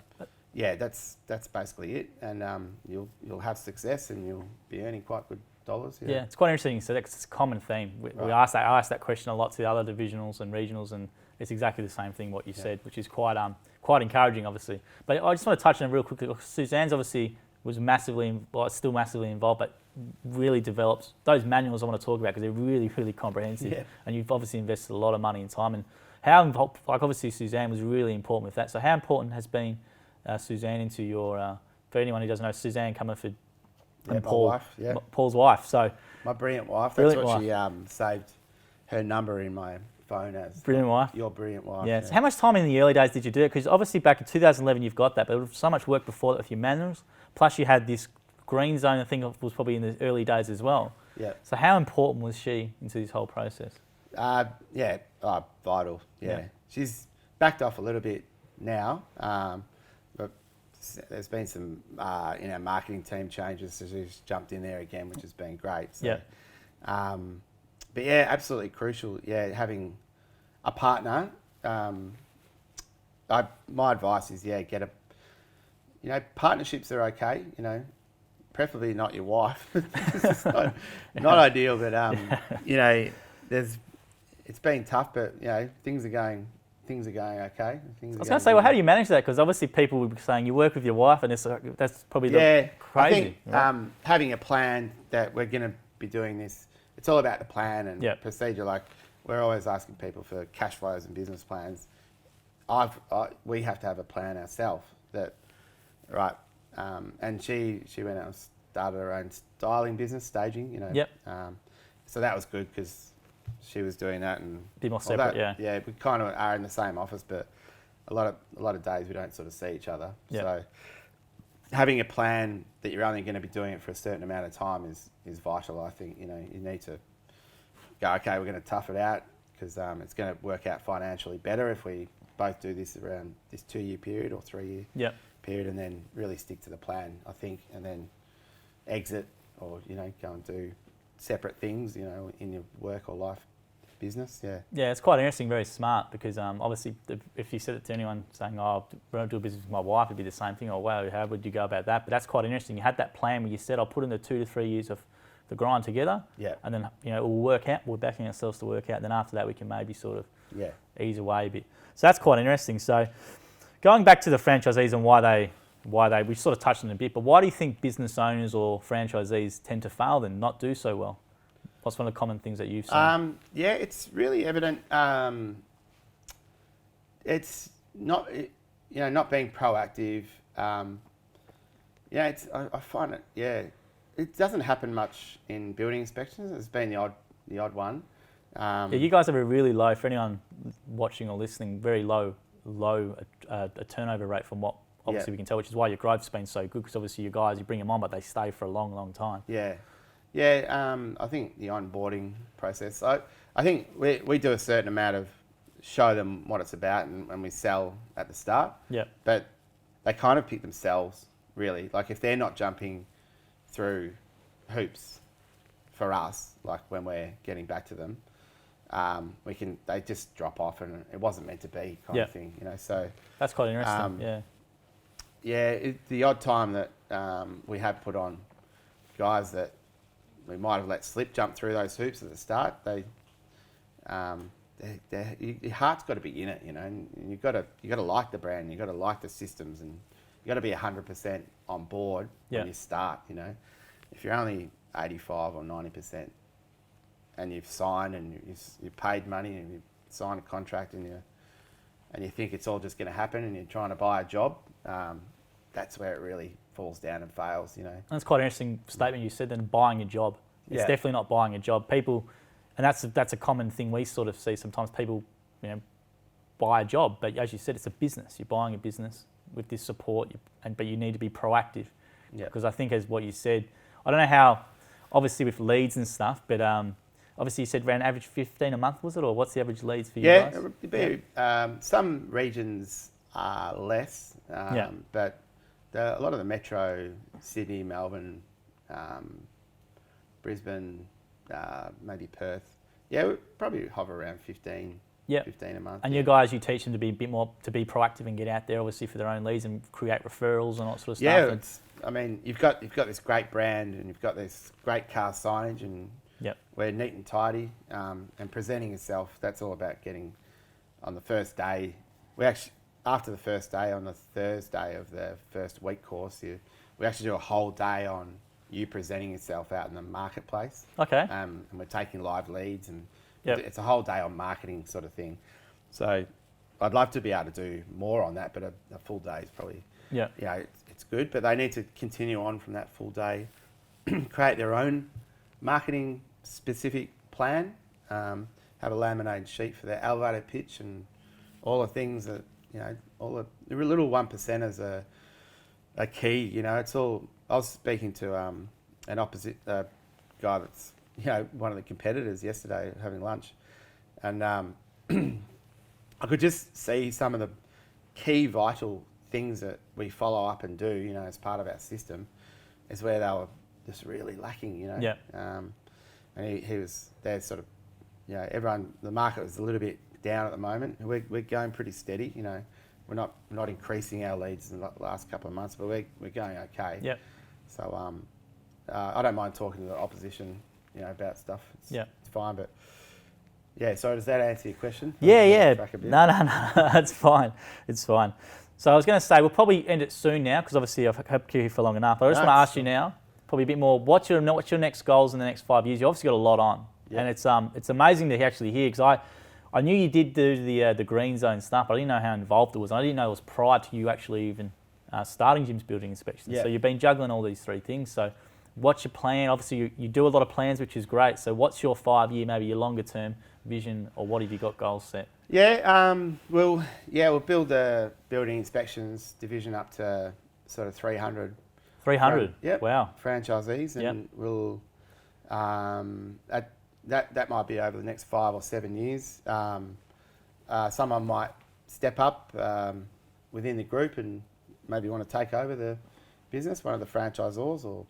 yeah, that's basically it, and you'll have success and you'll be earning quite good dollars. Yeah, it's quite interesting. So that's a common theme. I ask that question a lot to the other divisionals and regionals, and it's exactly the same thing what you said, which is quite encouraging, obviously. But I just want to touch on it real quickly. Suzanne's obviously was still massively involved, but really developed those manuals I want to talk about because they're really, really comprehensive. Yeah. And you've obviously invested a lot of money and time. And how involved, like obviously Suzanne was really important with that. So how important has been Suzanne into your, for anyone who doesn't know, Suzanne Comerford and Paul, my wife, Paul's wife. So my brilliant wife. That's what she saved her number in my phone as. Brilliant wife. Your brilliant wife. Yeah. So how much time in the early days did you do it? Because obviously back in 2011 you've got that, but it was so much work before that with your manuals. Plus you had this green zone, I think was probably in the early days as well. Yeah. So how important was she into this whole process? Vital. Yeah. She's backed off a little bit now, but there's been some in our marketing team changes, so she's jumped in there again, which has been great. So, but yeah, absolutely crucial. Yeah, having a partner. My advice is get a. You know, partnerships are okay. You know, preferably not your wife. It's not ideal, but you know, it's been tough, but you know, things are going okay. I was going to say, well, how do you manage that? Because obviously people would be saying you work with your wife, and that's probably crazy. I think right? Having a plan that we're going to be doing this, it's all about the plan and procedure. Like we're always asking people for cash flows and business plans. We have to have a plan ourselves. And she went out and started her own styling business, staging. You know. So that was good because she was doing that and be more separate. Yeah, we kind of are in the same office, but a lot of days we don't sort of see each other. So having a plan that you're only going to be doing it for a certain amount of time is vital. I think you need to go, okay, we're going to tough it out because it's going to work out financially better if we both do this around this 2-year period or 3-year period, and then really stick to the plan, I think, and then exit or go and do separate things, in your work or life business. Yeah, it's quite interesting, very smart, because obviously if you said it to anyone saying, oh, I don't do a business with my wife, it'd be the same thing. Oh, wow, how would you go about that? But that's quite interesting. You had that plan where you said, I'll put in the 2 to 3 years of the grind together, and then we'll work out. We're backing ourselves to work out. Then after that, we can maybe sort of ease away a bit. So that's quite interesting. So going back to the franchisees and why they we sort of touched on it a bit, but why do you think business owners or franchisees tend to fail and not do so well? What's one of the common things that you've seen? It's really evident. It's not, not being proactive. I find it, it doesn't happen much in building inspections. It's been the odd one. Yeah, you guys have a really low, for anyone watching or listening, very low a turnover rate from what obviously we can tell, which is why your growth's been so good, because obviously you guys, you bring them on, but they stay for a long, long time. Yeah. I think the onboarding process, I think we do a certain amount of show them what it's about and we sell at the start. Yeah. But they kind of pick themselves, really. Like if they're not jumping through hoops for us, like when we're getting back to them, they just drop off and it wasn't meant to be kind of thing, you know. So that's quite interesting. The odd time that we have put on guys that we might have let slip jump through those hoops at the start, your heart's got to be in it, you know. And you got to like the brand, you got to like the systems, and you got to be 100% on board when you start, you know. If you're only 85 or 90%, and you've signed and you've paid money and you've signed a contract and you think it's all just going to happen and you're trying to buy a job, that's where it really falls down and fails, you know. That's quite an interesting statement you said then, buying a job. It's definitely not buying a job. People, and that's a common thing we sort of see sometimes, people, you know, buy a job, but as you said, it's a business. You're buying a business with this support, but you need to be proactive. Yeah. Because I think, as what you said, I don't know how, obviously with leads and stuff, but obviously you said around average 15 a month, was it? Or what's the average leads for you guys? It'd be, some regions are less, but a lot of the metro, Sydney, Melbourne, Brisbane, maybe Perth, we probably hover around 15 a month. And you guys, you teach them to be a bit more, to be proactive and get out there, obviously, for their own leads and create referrals and all that sort of stuff. I mean, you've got this great brand and you've got this great car signage and we're neat and tidy, and presenting yourself. That's all about getting on the first day. After the first day, on the Thursday of the first week course, we actually do a whole day on you presenting yourself out in the marketplace. Okay. And we're taking live leads, and it's a whole day on marketing sort of thing. So I'd love to be able to do more on that, but a full day is probably, it's good. But they need to continue on from that full day, create their own marketing specific plan, have a laminated sheet for their elevator pitch and all the things that, you know, all the little 1%ers are key. You know, it's all. I was speaking to an opposite guy that's, you know, one of the competitors yesterday, having lunch, and I could just see some of the key vital things that we follow up and do, you know, as part of our system, is where they were just really lacking, you know. Yeah. And he was there, sort of, you know, the market was a little bit down at the moment. We're going pretty steady, you know. We're not increasing our leads in the last couple of months, but we're going okay. Yeah. So I don't mind talking to the opposition, you know, about stuff. It's fine, but so does that answer your question? No, it's fine. It's fine. So I was going to say, we'll probably end it soon now, because obviously I've kept you here for long enough. But I just want to ask you now, probably a bit more, what's your next goals in the next 5 years? You obviously got a lot on, and it's amazing to actually hear, because I knew you did do the green zone stuff, but I didn't know how involved it was. I didn't know it was prior to you actually even starting Jim's Building Inspections. So you've been juggling all these three things. So what's your plan? Obviously you do a lot of plans, which is great. So what's your 5 year, maybe your longer term vision, or what have you got goals set? We'll build the Building Inspections division up to sort of 300. 300? Wow. Franchisees, and we'll that might be over the next 5 or 7 years. Someone might step up within the group and maybe want to take over the business, one of the franchisors or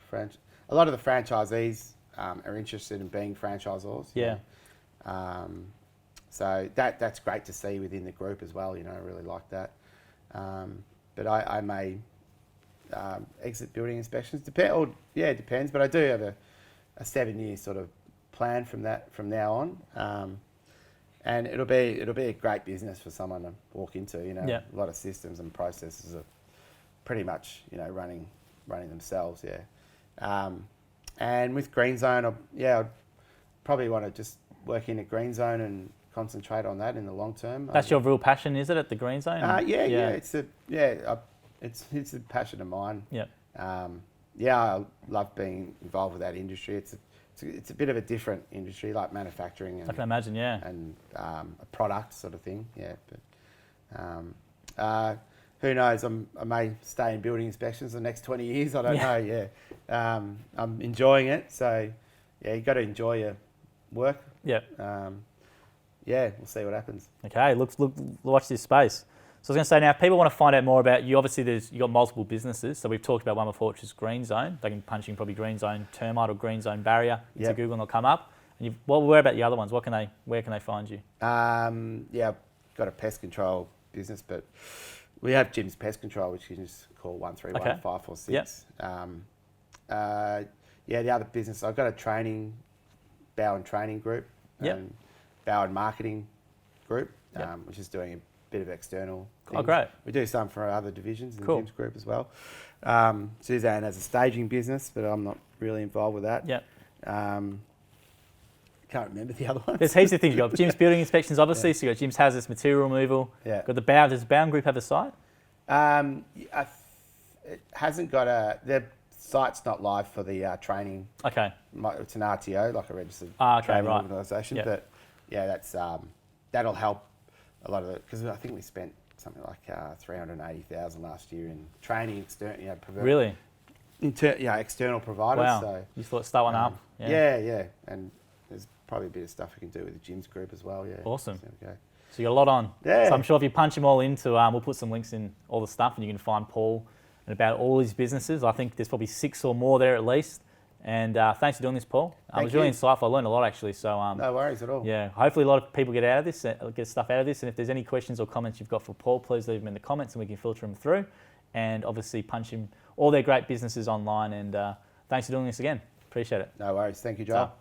a lot of the franchisees are interested in being franchisors. Yeah. So that's great to see within the group as well. You know, I really like that. But I may exit Building Inspections. It depends. But I do have a 7 year sort of plan from now on. And it'll be a great business for someone to walk into. You know, a lot of systems and processes are pretty much, you know, running themselves. And with Green Zone, I'd probably want to just work in a Green Zone and concentrate on that in the long term. That's your real passion, is it, at the Green Zone? It's a passion of mine. yeah, I love being involved with that industry. It's a bit of a different industry, like manufacturing I can imagine, yeah. and a product sort of thing. Yeah, but who knows? I may stay in building inspections the next 20 years. I don't know. Yeah, I'm enjoying it. So yeah, you got to enjoy your work. Yeah. Yeah, we'll see what happens. Okay, look, watch this space. So I was going to say, now, if people want to find out more about you, obviously you've got multiple businesses. So we've talked about one before, which is Green Zone. They can punch in probably Green Zone Termite or Green Zone Barrier into Google and they'll come up. And where about the other ones? Where can they find you? Yeah, I've got a pest control business, but we have Jim's Pest Control, which you can just call 131 546. Yeah, the other business, I've got a Bowen training group, Bowen marketing group, which is doing a bit of external things. Oh, great. We do some for other divisions in Cool. Jim's group as well. Suzanne has a staging business, but I'm not really involved with that. Yeah. Can't remember the other ones. There's heaps of things. You've got Jim's Building Inspections, obviously. So you've got Jim's Hazardous Material Removal. Yeah. Got the Bowen. Does the Bowen Group have a site? It hasn't got the site's not live for the training. Okay. It's an RTO, like a registered Okay, training right. organisation. Yep. But yeah, that's that'll help a lot of it, because I think we spent something like 380,000 last year in training external. Really? External providers. Wow. So You thought start one up? yeah, and there's probably a bit of stuff we can do with the Jim's group as well. Yeah. Awesome. So there we go. So you got a lot on. Yeah. So I'm sure if you punch them all into, we'll put some links in all the stuff and you can find Paul and about all his businesses. I think there's probably 6 or more there at least. And thanks for doing this, Paul. It was really insightful. I learned a lot actually. So no worries at all. Yeah, hopefully a lot of people get stuff out of this. And if there's any questions or comments you've got for Paul, please leave them in the comments and we can filter them through. And obviously punch him all their great businesses online. And thanks for doing this again. Appreciate it. No worries. Thank you, Joel.